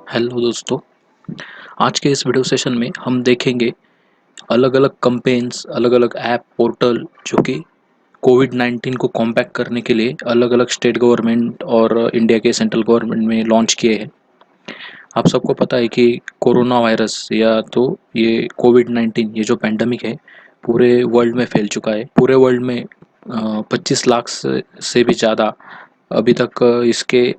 Hello दोस्तों। आज के इस वीडियो सेशन में हम देखेंगे अलग अलग कंपेन्स, अलग अलग ऐप, पोर्टल जो कि कोविड 19 को कॉम्बैट करने के लिए अलग अलग स्टेट गवर्नमेंट और इंडिया के सेंट्रल गवर्नमेंट में लॉन्च किए हैं। आप सबको पता है कि कोरोना वायरस या तो ये कोविड 19 ये जो पैंडमिक है पूरे वर्ल्ड में फैल चुका है। पूरे वर्ल्ड में 25 लाख से भी ज़्यादा अभी तक इसके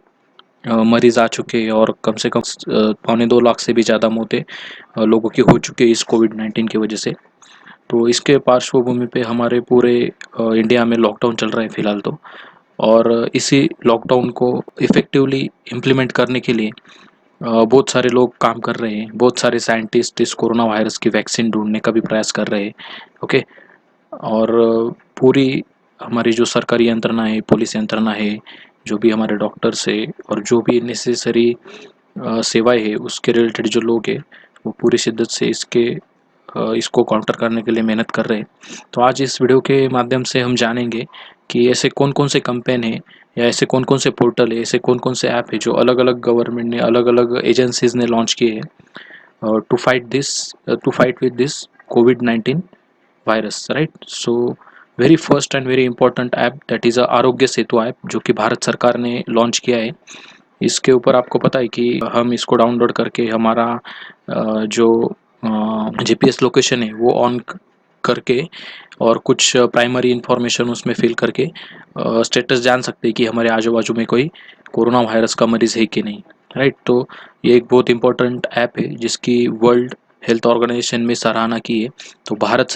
मरीज आ चुके हैं और कम से कम 2.25 लाख से भी ज़्यादा मौतें लोगों की हो चुकी है इस कोविड 19 की वजह से। तो इसके पार्श्वभूमि पे हमारे पूरे इंडिया में लॉकडाउन चल रहा है फ़िलहाल तो। और इसी लॉकडाउन को इफ़ेक्टिवली इम्प्लीमेंट करने के लिए बहुत सारे लोग काम कर रहे हैं। बहुत सारे साइंटिस्ट इस कोरोना वायरस की वैक्सीन ढूँढने का भी प्रयास कर रहे हैं। ओके। और पूरी हमारी जो सरकारी यंत्रणा है, पुलिस यंत्रणा है, जो भी हमारे डॉक्टर्स है और जो भी नेसेसरी सेवाएँ है उसके रिलेटेड जो लोग हैं वो पूरी शिद्दत से इसको काउंटर करने के लिए मेहनत कर रहे हैं। तो आज इस वीडियो के माध्यम से हम जानेंगे कि ऐसे कौन-कौन से कैंपेन हैं या ऐसे कौन-कौन से पोर्टल है, ऐसे कौन-कौन से ऐप है जो अलग-अलग गवर्नमेंट ने, अलग-अलग एजेंसीज़ ने लॉन्च किए हैं टू फाइट विद दिस कोविड-19 virus, right? So very first and very important app that is Aarogya Setu app जो कि भारत सरकार ने लॉन्च किया है। इसके ऊपर आपको पता है कि हम इसको डाउनलोड करके हमारा जो जीपीएस लोकेशन है वो ऑन करके और कुछ प्राइमरी इन्फॉर्मेशन उसमें फिल करके स्टेटस जान सकते हैं कि हमारे आजू बाजू में कोई कोरोना वायरस का मरीज है कि नहीं, राइट? तो ये एक बहुत इंपॉर्टेंट ऐप है जिसकी वर्ल्ड हेल्थ ऑर्गेनाइजेशन में सराहना की है। तो भारत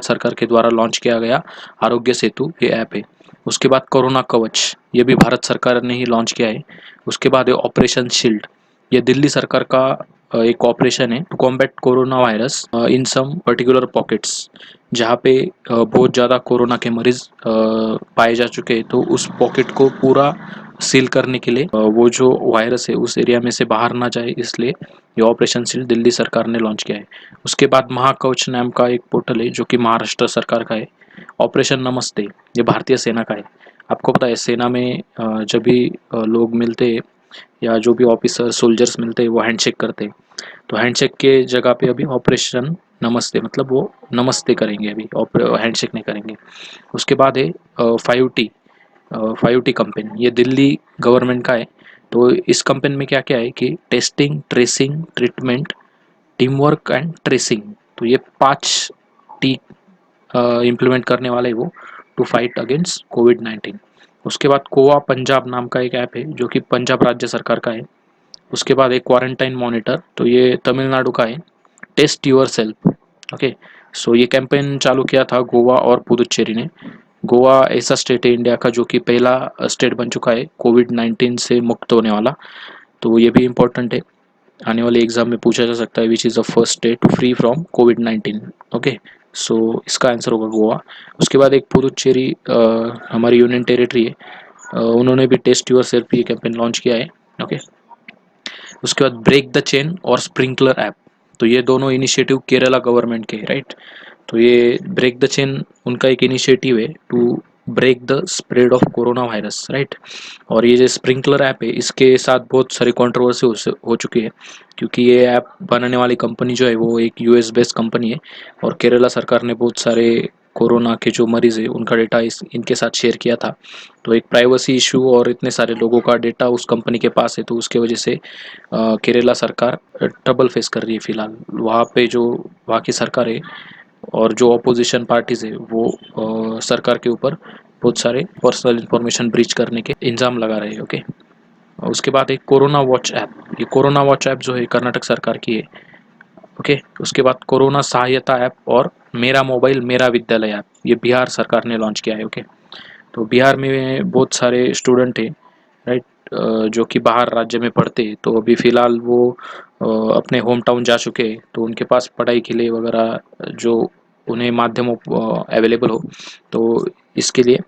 सरकार के द्वारा लॉन्च किया गया आरोग्य सेतु ये ऐप है। उसके बाद कोरोना कवच ये भी भारत सरकार ने ही लॉन्च किया है। उसके बाद है ऑपरेशन शील्ड, ये दिल्ली सरकार का एक ऑपरेशन है to combat corona virus in some particular pockets, जहाँ पे बहुत ज़्यादा कोरोना के मरीज पाए जा चुके हैं। तो उस पॉकेट को पूरा सील करने के लिए वो जो वायरस है उस एरिया में से बाहर ना जाए, इसलिए ये ऑपरेशन सील दिल्ली सरकार ने लॉन्च किया है। उसके बाद महाकवच नाम का एक पोर्टल है जो कि महाराष्ट्र सरकार का है। ऑपरेशन नमस्ते ये भारतीय सेना का है। आपको पता है सेना में जब भी लोग मिलते हैं या जो भी ऑफिसर सोल्जर्स मिलते हैं वो हैंडशेक करते हैं। तो हैंडशेक के जगह पे अभी ऑपरेशन नमस्ते, मतलब वो नमस्ते करेंगे, अभी हैंडशेक नहीं करेंगे। उसके बाद है 5T, 5T कंपेन, ये दिल्ली गवर्नमेंट का है। तो इस कंपेन में क्या क्या है कि testing, tracing, treatment, team work and tracing. तो ये 5T इम्प्लीमेंट करने वाले वो टू फाइट अगेंस्ट कोविड-19। उसके बाद कोवा पंजाब नाम का एक ऐप है जो कि पंजाब राज्य सरकार का है। उसके बाद एक क्वारंटाइन मॉनिटर, तो ये तमिलनाडु का है। Test your self, okay. So ये कैंपेन चालू किया था गोवा और पुदुचेरी ने। गोवा ऐसा स्टेट है इंडिया का जो कि पहला स्टेट बन चुका है कोविड 19 से मुक्त होने वाला। तो ये भी इम्पोर्टेंट है, आने वाले एग्जाम में पूछा जा सकता है which is the first state free from Covid 19। Okay. So इसका आंसर होगा गोवा। उसके बाद एक पुदुचेरी हमारी यूनियन टेरिटरी है, उन्होंने भी टेस्ट योर सेल्फ ये कैंपेन लॉन्च किया है। ओके। उसके बाद ब्रेक द चेन और स्प्रिंकलर ऐप, तो ये दोनों इनिशिएटिव केरला गवर्नमेंट के, राइट? तो ये ब्रेक द चेन उनका एक इनिशिएटिव है to break the spread of corona virus, right? और ये जो स्प्रिंकलर ऐप है इसके साथ बहुत सारी कंट्रोवर्सी हो चुकी है, क्योंकि ये ऐप बनाने वाली कंपनी जो है वो एक यूएस बेस्ड कंपनी है। और केरला सरकार ने बहुत सारे कोरोना के जो मरीज़ है उनका डेटा इनके साथ शेयर किया था। तो एक प्राइवेसी इशू और इतने सारे लोगों का डेटा उस कंपनी के पास है, तो उसके वजह से केरला सरकार ट्रबल फेस कर रही है फ़िलहाल। वहाँ पे जो वहाँ की सरकार है और जो अपोजिशन पार्टीज़ है वो सरकार के ऊपर बहुत सारे पर्सनल इन्फॉर्मेशन ब्रीच करने के इल्ज़ाम लगा रहे हैं। ओके। उसके बाद एक कोरोना वॉच ऐप, ये कोरोना वॉच ऐप जो है कर्नाटक सरकार की है। ओके। उसके बाद कोरोना सहायता ऐप और मेरा मोबाइल मेरा विद्यालय ऐप, ये बिहार सरकार ने लॉन्च किया है। ओके। तो बिहार में बहुत सारे स्टूडेंट हैं, राइट, जो कि बाहर राज्य में पढ़ते हैं। तो अभी फ़िलहाल वो अपने होम टाउन जा चुके हैं, तो उनके पास पढ़ाई के लिए वगैरह जो उन्हें माध्यम अवेलेबल हो, तो इसके लिए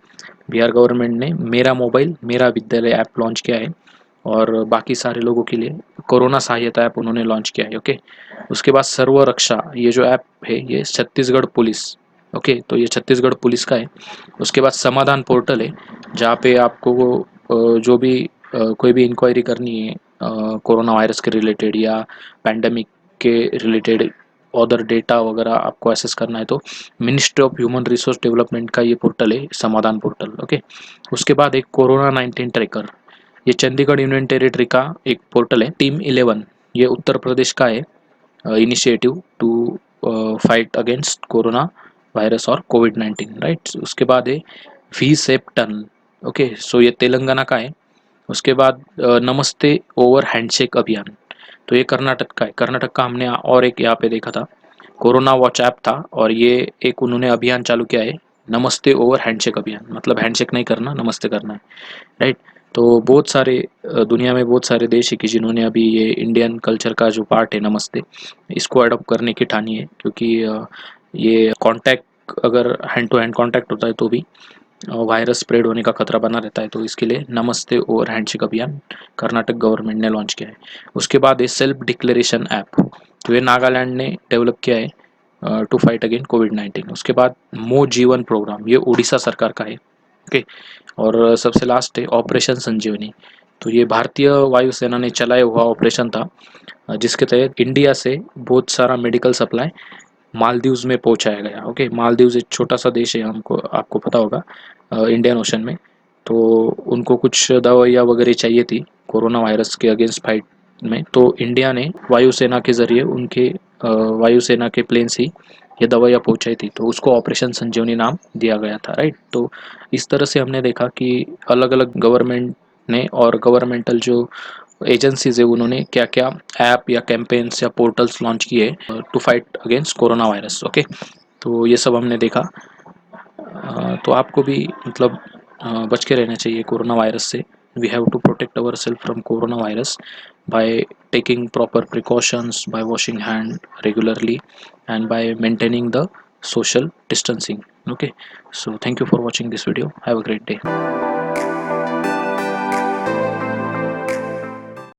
बिहार गवर्नमेंट ने मेरा मोबाइल मेरा विद्यालय ऐप लॉन्च किया है। और बाकी सारे लोगों के लिए कोरोना सहायता ऐप उन्होंने लॉन्च किया है। ओके। उसके बाद सर्व रक्षा ये जो ऐप है ये छत्तीसगढ़ पुलिस, ओके, तो ये छत्तीसगढ़ पुलिस का है। उसके बाद समाधान पोर्टल है जहाँ पे आपको जो भी कोई भी इंक्वायरी करनी है कोरोना वायरस के रिलेटेड या पैंडमिक के रिलेटेड अदर डेटा वगैरह आपको एक्सेस करना है तो ministry of human resource development का ये पोर्टल है, समाधान पोर्टल। ओके, उसके बाद एक कोरोना 19 ट्रैकर, ये चंडीगढ़ यूनियन टेरिटरी का एक पोर्टल है। टीम 11, ये उत्तर प्रदेश का है initiative to fight against corona virus और कोविड 19, राइट। उसके बाद है V safe tunnel. Okay, so ये तेलंगाना का है। उसके बाद नमस्ते ओवर हैंडशेक अभियान, तो ये कर्नाटक का है। कर्नाटक का हमने और एक यहाँ पे देखा था, कोरोना वॉच ऐप था, और ये एक उन्होंने अभियान चालू किया है, नमस्ते ओवर हैंडशेक अभियान, मतलब हैंडशेक नहीं करना, नमस्ते करना है, राइट। तो बहुत सारे दुनिया में बहुत सारे देश है कि जिन्होंने अभी ये इंडियन कल्चर का जो पार्ट है नमस्ते, इसको अडॉप्ट करने की ठानी है, क्योंकि ये कांटेक्ट, अगर हैंड टू हैंड कांटेक्ट होता है तो भी वायरस स्प्रेड होने का खतरा बना रहता है। तो इसके लिए नमस्ते और हैंडशेक अभियान कर्नाटक गवर्नमेंट ने लॉन्च किया है। उसके बाद ये सेल्फ डिक्लेरेशन ऐप, तो ये नागालैंड ने डेवलप किया है टू फाइट अगेन कोविड 19। उसके बाद मो जीवन प्रोग्राम, ये उड़ीसा सरकार का है। ओके, और सबसे लास्ट है ऑपरेशन संजीवनी, तो ये भारतीय वायुसेना ने चलाया हुआ ऑपरेशन था, जिसके तहत इंडिया से बहुत सारा मेडिकल सप्लाई मालदीव्स में पहुंचाया गया। ओके, मालदीव्स एक छोटा सा देश है, हमको आपको पता होगा, इंडियन ओशन में। तो उनको कुछ दवाइयाँ वगैरह चाहिए थी कोरोना वायरस के अगेंस्ट फाइट में, तो इंडिया ने वायुसेना के ज़रिए उनके वायुसेना के प्लेन से ये दवाइयाँ पहुंचाई थी, तो उसको ऑपरेशन संजीवनी नाम दिया गया था, राइट। तो इस तरह से हमने देखा कि अलग अलग गवर्नमेंट ने और गवर्नमेंटल जो एजेंसीज है उन्होंने क्या क्या ऐप या कैंपेन्स या पोर्टल्स लॉन्च किए to fight against corona virus. Okay, तो ये सब हमने देखा। तो आपको भी मतलब बच के रहना चाहिए कोरोना वायरस से। We have to protect our self from corona virus by taking proper precautions, by washing hand regularly and by maintaining the social distancing. Okay, so thank you for watching this video. Have a great day.